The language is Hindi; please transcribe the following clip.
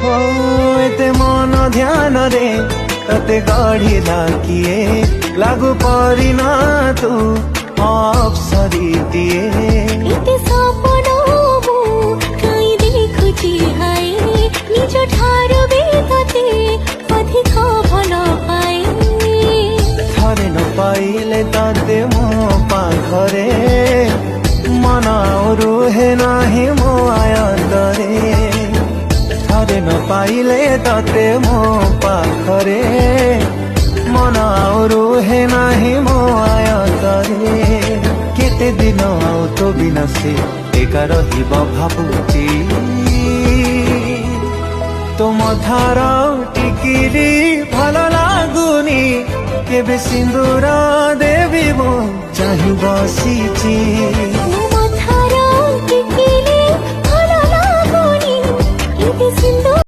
ओ एते मन ध्यान रे तते गढ़िला किए लागू परी ना तू अप्सरीटिए एते सपन मु काई देखुची हाय निज ठार बे तते अधिक भल पाए थरे न पाइले तते मो पाखरे मन रुहे नाही मो आयतरे थरे न पाइले तते मो पाखरे मन रुहे नाही मो आयतरे केते दिन आउ तो बिना से एका रहिब भाबुची तुम धार टिकिरी भल लागुनी केबे सिंदूर देवी मो चाहि बसिची।